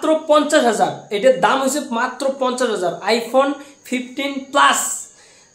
মাত্র 50,000। এটার দাম হচ্ছে মাত্র 50,000 আইফোন 15 প্লাস।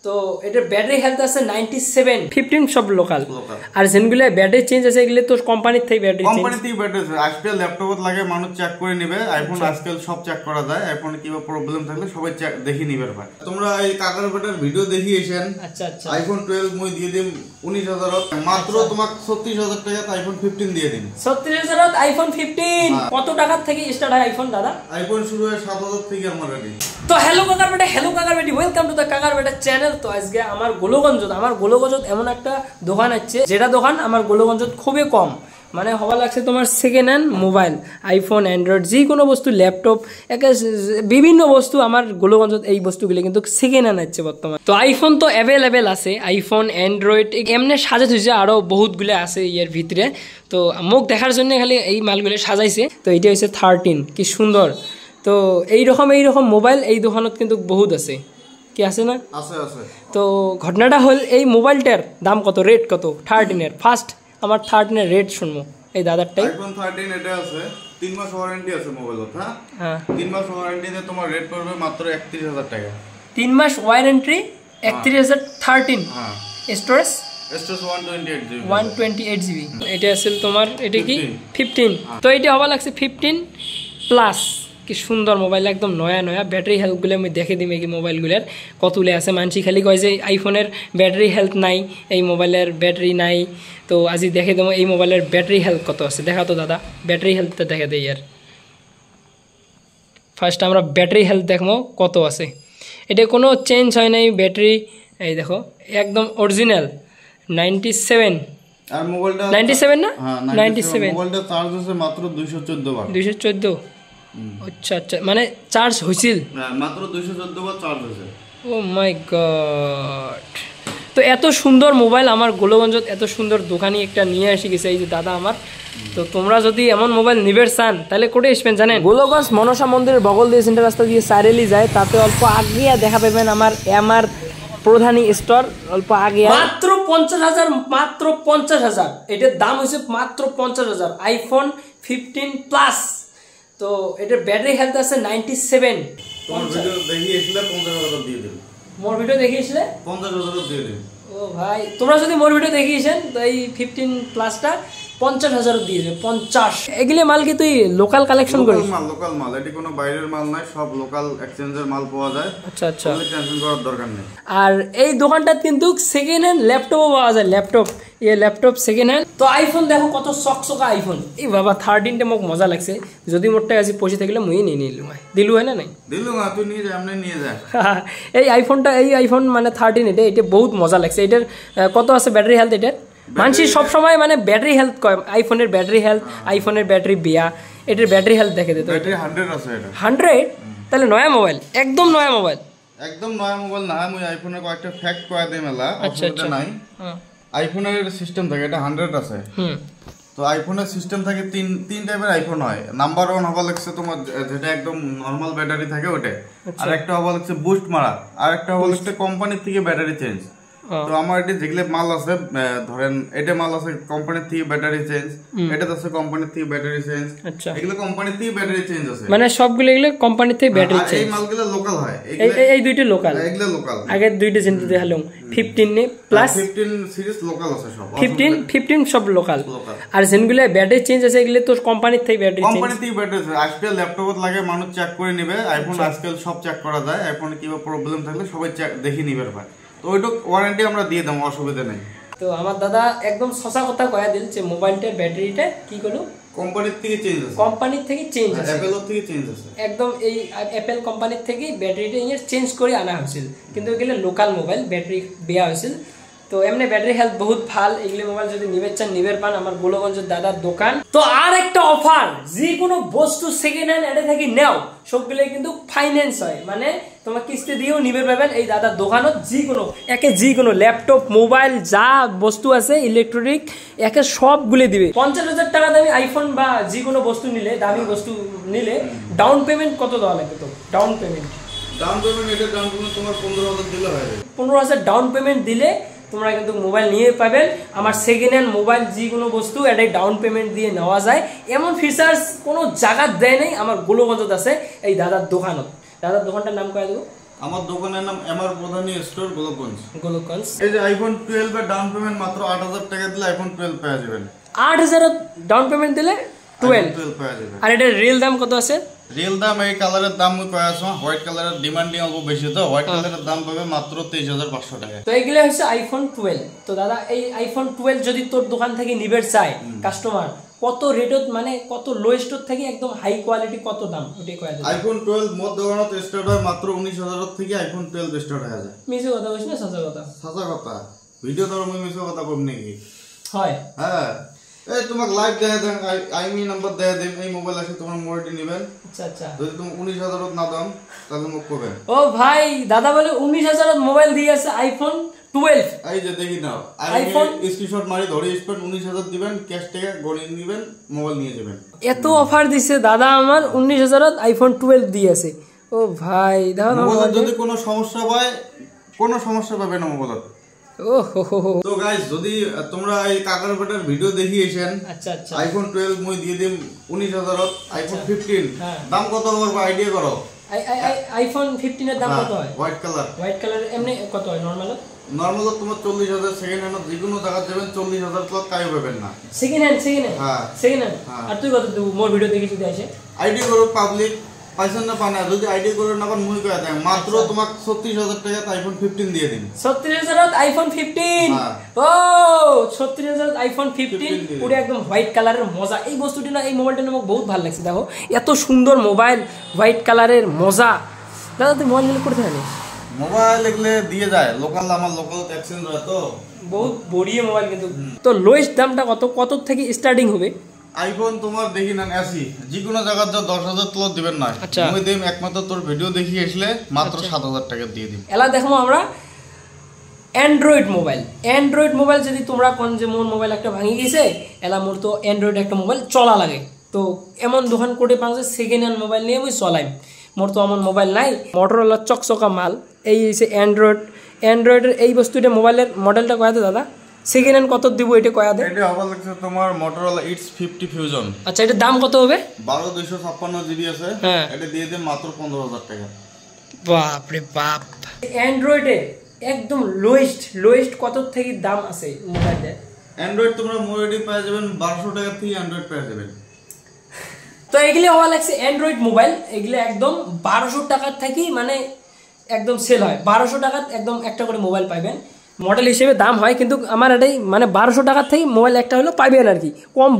তো এটার ব্যাটারি হেলথ আছে 97। 15 সব লোকাল, আর যেগুলো ব্যাটারি চেঞ্জ আছে এগুলো তো কোম্পানির থেকে ব্যাটারি চেঞ্জ। কোম্পানি থেকে ব্যাটারি আজকাল ল্যাপটপত লাগে মানুষ চেক করে নেবে। আইফোন আজকাল সব চেক করা যায়। আইফোনে কিবা প্রবলেম থাকলে সবাই চেক দেখে নিবে ভাই। তোমরা এই কাকার বেটার ভিডিও দেখিয়েছেন। আচ্ছা আচ্ছা। আইফোন 12 মই দিয়ে দিম 19,000 মাত্র। তোমাক 36,000 টাকা আইফোন 15 দিয়ে দিম। 36,000 আইফোন 15। কত টাকা থেকে স্টার্ট হয় আইফোন দাদা? আইফোন শুরু হয় 7,000 থেকে আমার রেডি। তো হ্যালো কাকার বেটা, হ্যালো কাকার বেটি, ওয়েলকাম টু দ্য কাকার বেটা চ্যানেল। তো আজকে আমার গোলগঞ্জত এমন একটা দোকান আছে, যেটা দোকান আমার গোলগঞ্জত খুবই কম, মানে হওয়া লাগছে তোমার second hand mobile, iPhone, Android, যে কোনো বস্তু, ল্যাপটপ, বিভিন্ন বস্তু আমার গোলগঞ্জত এই বস্তুগুলো কিন্তু সেকেন্ড হ্যান্ড আছে বর্তমানে। তো আইফোন তো অ্যাভেলেবেল আছে, আইফোন, অ্যান্ড্রয়েড এমনি সাজা থুইছে, আরও বহুতগুলো আছে ইয়ের ভিতরে। তো মোক দেখার জন্য খালি এই মালগুলো সাজাইছে। তো এইটা হচ্ছে 13, কি সুন্দর। তো এইরকম মোবাইল এই দোকানত কিন্তু বহুত আছে, কি আছে না? আছে। তো ঘটনাটা হল এই মোবাইলটার দাম কত, রেট কত 13-এর। ফার্স্ট আমার 13-এর রেট শুনবো এই দাদারটাই। আইফোন 13 এটা আছে 3 মাস ওয়ারেন্টি আছে মোবাইলত। হ্যাঁ 3 মাস ওয়ারেন্টিতে তোমার রেট পড়বে মাত্র 31,000 টাকা। 3 মাস ওয়ারেন্টি 31,000। 13 হ্যাঁ। Storage 128 GB. এটা আছে তোমার, এটা কি 15। তো এটা হওয়া লাগছে 15 প্লাস। কি সুন্দর মোবাইল, একদম নয়া। ব্যাটারি হেলথগুলো আমি দেখে দিই এই মোবাইলগুলোর কতগুলো আছে। মানসি খালি কয় যে আইফোনের ব্যাটারি হেলথ নাই, এই মোবাইলের ব্যাটারি নাই। তো আজি দেখে দেবো এই মোবাইলের ব্যাটারি হেলথ কত আছে। দেখা তো দাদা ব্যাটারি হেলথটা দেখে দেই। আর ফার্স্ট আমরা ব্যাটারি হেলথ দেখবো কত আছে। এটা কোনো চেঞ্জ হয় নাই ব্যাটারি, এই দেখো একদম অরিজিনাল 97। আর মোবাইলটা 97 না? হ্যাঁ 97। মোবাইলটা চার্জ আছে মাত্র 214 বার। 214? আচ্ছা, মানে চার্জ হয়েছিল মাত্র 214 বার চার্জ হয়েছে। ও মাই গড। তো এত সুন্দর মোবাইল আমার গোলগঞ্জত এত সুন্দর দোকানি একটা নিয়ে এসে গেছে এই যে দাদা আমার। তো তোমরা যদি এমন মোবাইল নিবে চান তাহলে কোটে আসবেন জানেন? গোলগঞ্জ মনসা মন্দিরের বগল দিয়ে সেন্টার রাস্তা দিয়ে সাইরেলি যায়, তাতে অল্প আগে দেখা পাবেন আমার এমআর প্রধানী স্টোর, অল্প আগে। মাত্র 50,000, মাত্র 50,000। এটার দাম হয়েছে মাত্র 50,000 আইফোন 15 প্লাস। তো এটার ব্যাটারি হেলথ আছে 97। তোমার ভিডিও দেখিয়েছিলে 50,000 দিয়ে দিন। মোর ভিডিও দেখিয়েছিলে 50,000 দিয়ে দিন। ও ভাই, তোমরা যদি মোর ভিডিও দেখিয়েছেন তো এই 15 প্লাসটা 50,000 দিয়ে দেবে। 50 এগুলো মাল কি তুই লোকাল কালেকশন করিস? লোকাল মাল, এটি কোনো বাইরের মাল নাই, সব লোকাল এক্সচেঞ্জের মাল পাওয়া যায়। আচ্ছা, টেনশন করার দরকার নেই। আর এই দোকানটা কিন্তু সেকেন্ড হ্যান্ড ল্যাপটপও পাওয়া যায়, ল্যাপটপ সেকেন্ড হ্যান্ড। তো আইফোন দেখো কত চকচকা আইফোন। এই বাবা 13টা মোক মজা লাগছে। যদি মোরটা আজি পয়সা থাকলে মুই নিয়ে নিলু, দিলু হয় না নাই? দিলু না, তুই নিয়ে যা, আমরা নিয়ে যা। এই আইফোন মানে 13 এটা বহুত মজা লাগছে। এটার কত আছে ব্যাটারি হেলথ? এটার মানসি সবসময় মানে ব্যাটারি হেলথ কয়, আইফোনের ব্যাটারি হেলথ, আইফোনের ব্যাটারি বিয়া, এটার ব্যাটারি হেলথ দেখে দিত। ব্যাটারি 100 আছে এটা। 100? তাহলে নয়া মোবাইল, একদম নয়া মোবাইল। একদম নয়া মোবাইল না, আমি আইফোনের কয়েকটা ফ্যাক্ট কয়ে দেই মেলা। অসুবিধা নাই। আইফোনের সিস্টেম থাকে, এটা 100 আছে। তো আইফোনের সিস্টেম থাকে তিন টাইপের আইফোন হয়। নাম্বার 1 হবা লাগছে তোমার যেটা একদম নরমাল ব্যাটারি থাকে ওটা, আর একটা হবা লাগছে বুস্ট মারা, আর একটা হবা লাগছে কোম্পানির থেকে ব্যাটারি চেঞ্জ। তো আমার এটা যেগুলো মাল আছে, ধরেন এটা মাল আছে কোম্পানির থেকে ব্যাটারি চেঞ্জ, এটা আছে কোম্পানির থেকে ব্যাটারি চেঞ্জ। আচ্ছা, এগুলো কোম্পানির থেকে ব্যাটারি চেঞ্জ আছে, মানে সবগুলো এগুলো কোম্পানির থেকে ব্যাটারি চেঞ্জ। এই মালগুলো লোকাল হয়, এই দুইটা লোকাল, এগুলো লোকাল। আগে দুইটা চিন্তা দেখালাম 15 প্লাস 15 সিরিজ লোকাল আছে সব। 15 সব লোকাল। আর যেগুলো ব্যাটারি চেঞ্জ আছে এগুলো তো কোম্পানির থেকে ব্যাটারি চেঞ্জ। কোম্পানির থেকে ব্যাটারি আজকাল ল্যাপটপত লাগে মানুষ চেক করে নেবে। আইফোন আজকাল সব চেক করা যায়। আইফোনে কিবা প্রবলেম থাকলে সবাই চেক দেখে নিবে ভাই। তো ওইটুক ওয়ারেন্টি আমরা দিয়ে দেবো, অসুবিধা নেই। তো আমার দাদা একদম সচা কথা কয়া দিল যে মোবাইলটার ব্যাটারিটা কি করলো কোম্পানির থেকে চেঞ্জ আছে, কোম্পানির থেকে চেঞ্জ আছে, অ্যাপেল থেকে চেঞ্জ আছে। একদম এই অ্যাপেল কোম্পানির থেকে ব্যাটারিটা চেঞ্জ করে আনা হয়েছিল, কিন্তু এগুলো লোকাল মোবাইল, ব্যাটারি দেওয়া হয়েছিল। তো এমনি ব্যাটারি হেলথ বহুত ভাল। এগুলো মোবাইল যদি নিবে চান নিবের পান আমার গোলগঞ্জের দাদার দোকান। তো আর একটা অফার, যে কোনো বস্তু সেকেন্ড হ্যান্ড এটা থেকে নেও সবগুলো কিন্তু ফাইন্যান্স হয়, মানে তোমার কিস্তি দিয়েও নিবে পাবেন এই দাদার দোকানত। যে কোনো ল্যাপটপ, মোবাইল, যা বস্তু আছে ইলেকট্রনিক একে সবগুলো দিবে। 50,000 টাকা দামি আইফোন বা যে কোনো বস্তু নিলে, দামি বস্তু নিলে ডাউন পেমেন্ট কত দেওয়া লাগবে? তো ডাউন পেমেন্ট তোমার 15,000 দিলে হয়ে যাবে। 15,000 ডাউন পেমেন্ট দিলে তোমরা কিন্তু মোবাইল নিয়ে পাবেন। আমার সেকেন্ড হ্যান্ড মোবাইল যে কোনো বস্তু এটাই ডাউন পেমেন্ট দিয়ে নেওয়া যায়, এমন ফিচার্স কোনো জায়গা দেয় নেই। আমার গোলগঞ্জত আছে এই দাদার দোকানত। দাদার দোকানটার নাম কয়ে দেবো? আমার দোকানের নাম এমআর প্রধানী স্টোর, গোলকগঞ্জ। গোলকগঞ্জ। এই যে আইফোন 12 এর ডাউন পেমেন্ট মাত্র 8000 টাকা দিলে আইফোন 12 পেয়ে যাবেন। 8000 ডাউন পেমেন্ট দিলে 12 পেয়ে যাবেন। আর এটার রিয়েল দাম কত আছে? রিয়েল দাম এই কালারের দাম কয় আছে, হোয়াইট কালারের ডিমান্ডিং অল্প বেশি, তো হোয়াইট কালারের দাম পাবে মাত্র 23500 টাকা। তো এইগুলো হচ্ছে আইফোন 12। তো দাদা এই আইফোন 12 যদি তোর দোকান থেকে নিবে চায় কাস্টমার, কত রেটত মানে কত লোয়েস্ট থেকে একদম হাই কোয়ালিটি কত দাম ওটাই কয় দেন? আইফোন 12 মোট দোকানত স্টার্ট হয় মাত্র 19000 থেকে আইফোন 12 স্টার্ট হয়ে যায়। মিছে কথা বলিস না, সাজা কথা? সাজা কথা। ভিডিও ধরো আমি মিছে কথা বল নাকি? হয়। হ্যাঁ, এই তোমাকে লাইভ দেখা দেন, আইমি নাম্বার দেখা দেন, এই মোবাইল আছে তোমার মোবাইলটি নেবেন। আচ্ছা আচ্ছা। যদি তুমি 19000 না দাম তাহলে মুখ করবেন। ও ভাই, দাদা বলে 19000 মোবাইল দিয়ে আছে আইফোন 12। এই যে দেখি নাও, আইফোন স্ক্রিনশট মারি ধরে স্পেন্ড 19000 দিবেন, ক্যাশ টাকা গণে নেবেন, মোবাইল নিয়ে যাবেন। এত অফার দিছে দাদা, আমার 19000 আইফোন 12 দিয়ে আছে। ও ভাই দাদা, মোবাইল যদি কোনো সমস্যা হয়, কোনো সমস্যা পাবে না মোবাইল। ও হো হো। তো গাইস, যদি তোমরা এই কাকার বেটার ভিডিও দেখিয়েছেন, আচ্ছা আচ্ছা, আইফোন 12 মই দিয়ে দিম 19000, আইফোন 15 হ্যাঁ। দাম কত হবে আইডিয়া করো? আইফোন 15 এর দাম কত হয়? White colour. হোয়াইট কালার এমনি কত হয় নরমাল? নরমাল তোমার 40000, সেকেন্ড হ্যান্ড যে কোনো জায়গা যাবেন 40000 প্লাস তাই পাবেন না। Second hand? Second hand? হ্যাঁ সেকেন্ড হ্যান্ড। আর তুই কত দেব মোর ভিডিও দেখি যদি আসে? আইডি করো পাবলিক পাইছেন না পানা, যদি আইডি করে না পান মুই কয়ে দেন মাত্র তোমাকে 36000 টাকা আইফোন 15 দিয়ে দিন। 36000 আইফোন 15? ও 36000 আইফোন 15 পুরো একদম হোয়াইট কালারের মজা। এই বস্তুটি না, এই মোবাইলটা না বহুত ভালো লাগছে। দেখো এত সুন্দর মোবাইল, হোয়াইট কালারের মজা। দাদা তুই মোবাইল নিলে করতে জানিস? মোবাইল এগুলো দিয়ে যায় লোকাল, আমার লোকাল এক্সচেঞ্জ হয় তো বহুত বড়িয়ে মোবাইল। কিন্তু তো লোয়েস্ট দামটা কত, কত থেকে স্টার্টিং হবে? আইফোন তোমার দেখি না আসি যে কোনো জায়গা যা 10000 তুলো দিবেন না, আমি দেম একমাত্র তোর ভিডিও দেখি আসলে মাত্র 7000 টাকা দিয়ে দিই। এলা দেখো আমরা অ্যান্ড্রয়েড মোবাইল, অ্যান্ড্রয়েড মোবাইল যদি তোমরা কোন যে মোর মোবাইল একটা ভাঙি গেছে, এলা মোর তো অ্যান্ড্রয়েড একটা মোবাইল চলা লাগে। তো এমন দোকান করে পাঁচে সেকেন্ড হ্যান্ড মোবাইল নিয়ে আমি চলাই। মোর তো এমন মোবাইল নাই, মোটরোলা চকচকা মাল। এই যে অ্যান্ড্রয়েডের এই বস্তুটা মোবাইলের মডেলটা কয়া দে দাদা, সেকেন্ড হ্যান্ড কত দিব এটা কয়া দে? এটা হবে লাগছে তোমার মোটরোলা ইটস 50 ফিউশন। আচ্ছা, এটার দাম কত হবে? 12256 জিবি আছে, এটা দিয়ে দে মাত্র 15000 টাকা। বাপ রে বাপ। অ্যান্ড্রয়েডে একদম লোয়েস্ট কত থেকে দাম আছে মোবাইলের? অ্যান্ড্রয়েড তোমরা মোবাইল পেয়ে যাবেন 1200 টাকা থেকে অ্যান্ড্রয়েড পেয়ে যাবেন। তো এগুলো হওয়া লাগছে অ্যান্ড্রয়েড মোবাইল, এগুলো একদম 1200 টাকার থেকে মানে একদম সেল হয়। 1200 টাকার একদম একটা করে মোবাইল পাইবেন, মডেল হিসেবে দাম হয়। কিন্তু আমার এটাই মানে 1200 টাকার থেকে মোবাইল একটা হলো পাইবেন আর কি,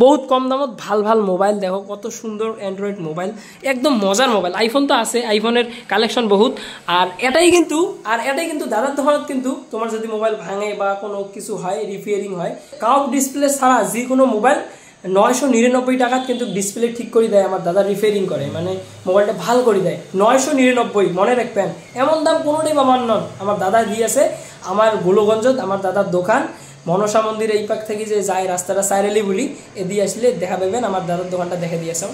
বহুত কম দামত ভাল মোবাইল। দেখো কত সুন্দর অ্যান্ড্রয়েড মোবাইল, একদম মজার মোবাইল। আইফোন তো আছে, আইফোনের কালেকশন বহুত। আর এটাই কিন্তু দাদার দোকানত কিন্তু তোমার যদি মোবাইল ভাঙে বা কোনো কিছু হয়, রিপেয়ারিং হয়, কাউ ডিসপ্লে ছাড়া যে কোনো মোবাইল 999 টাকাত কিন্তু ডিসপ্লে ঠিক করে দেয়। আমার দাদা রিপেয়ারিং করে, মানে মোবাইলটা ভাল করে দেয়। 999, মনে রাখবেন, এমন দাম কোনোটাই পাবার নন। আমার দাদা দিয়েছে আমার গোলগঞ্জত, আমার দাদার দোকান মনসা মন্দির এই পাক থেকে যে যায় রাস্তাটা সাইরেলি বলি, এদিকে আসলে দেখা পাবেন আমার দাদার দোকানটা দেখে দিয়েছে।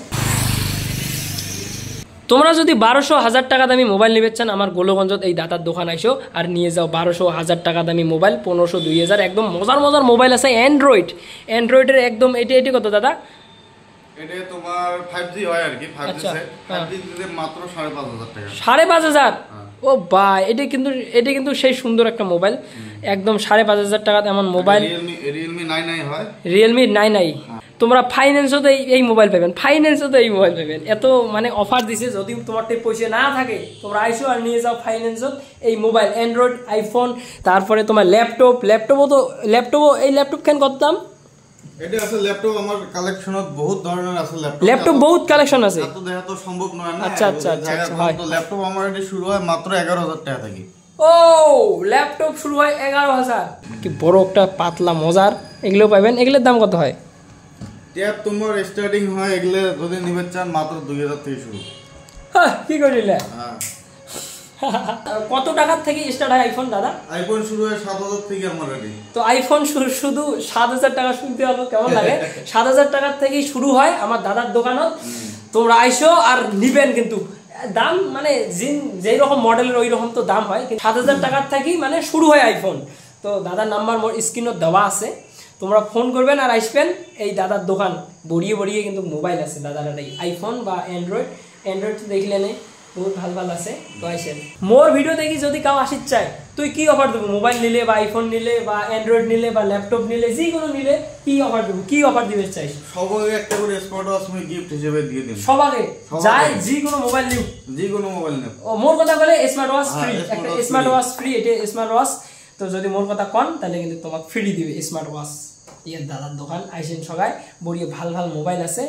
তোমরা যদি 1200-1000 টাকা দামি মোবাইল নিবে চান, আমার গোলগঞ্জত এই দাদার দোকান আইসো আর নিয়ে যাও। 1200-1000 টাকা দামি মোবাইল, 1500-2000 একদম মজার মোবাইল আছে অ্যান্ড্রয়েডের একদম। এটি কত দাদা? এটা তোমার 5G হয় আর কি, 5G সেট, 5G দিতে মাত্র 5500 টাকা। 5500? ও ভাই, এটা কিন্তু সেই সুন্দর একটা মোবাইল, একদম 5500 টাকা এমন মোবাইল। Realme 9i হয়, Realme 9i। তোমরা ফাইন্যান্সও তো এই মোবাইল পাবেন, এত মানে অফার দিছে। যদি তোমার পয়সা না থাকে, তোমরা আইসো আর নিয়ে যাও ফাইন্যান্সত এই মোবাইল, অ্যান্ড্রয়েড, আইফোন। তারপরে তোমার ল্যাপটপও এই ল্যাপটপ কেন করতাম? এটা আছে ল্যাপটপ, আমার কালেকশনত বহুত ধরনের আছে ল্যাপটপ বহুত কালেকশন আছে, এত দেখা তো সম্ভব নয় না। আচ্ছা হয়। তো ল্যাপটপ আমার এটা শুরু হয় মাত্র 11000 টাকা থেকে। ও ল্যাপটপ শুরু হয় 11000? কি বড় একটা পাতলা মজার, এগুলো পাবেন। এগুলোর দাম কত হয়? ট্যাব তোমার স্টার্টিং হয় এগুলো যদি নিবে চান মাত্র 2000 থেকে শুরু। কি করিলে? কত টাকার থেকে স্টার্ট হয় আইফোন দাদা? আইফোন শুরু হয় 7000 থেকে আমার রেডি। তো আইফোন শুধু 7000 টাকা শুনতে হলো কেমন লাগে? 7000 টাকার থেকেই শুরু হয় আমার দাদার দোকানত। তোমরা আইসো আর নিবেন, কিন্তু দাম মানে যেই রকম মডেলের ওই রকম তো দাম হয়। 7000 টাকার থেকেই মানে শুরু হয় আইফোন। তো দাদার নাম্বার মোর স্ক্রিনত দেওয়া আছে, তোমরা ফোন করবেন আর আসবেন। এই দাদার দোকান বড়িয়ে বড়িয়ে কিন্তু মোবাইল আছে দাদার, এই আইফোন বা অ্যান্ড্রয়েড তো দেখলে নেই, বহুত ভাল আছে। তো আসেন মোর ভিডিও দেখি যদি কাউ আসির চায়, তুই কি অফার দেবো? মোবাইল নিলে বা আইফোন নিলে বা অ্যান্ড্রয়েড নিলে বা ল্যাপটপ নিলে, যে কোনো নিলে কি অফার দেবো? কি অফার দিবে চাই? সবাই একটা করে স্মার্ট ওয়াচ আমি গিফট হিসেবে দিয়ে দিন। সবাকে যাই যে কোনো মোবাইল নিউ, যে কোনো মোবাইল নিউ। ও মোর কথা বলে স্মার্ট ওয়াচ ফ্রি, একটা স্মার্ট ওয়াচ ফ্রি, এটা স্মার্ট ওয়াচ। তো যদি মোর কথা কন তাহলে কিন্তু তোমাকে ফ্রি দিবে স্মার্ট ওয়াচ। ইয়ে দাদার দোকান আইসেন সবাই, বড়িয়ে ভাল মোবাইল আছে।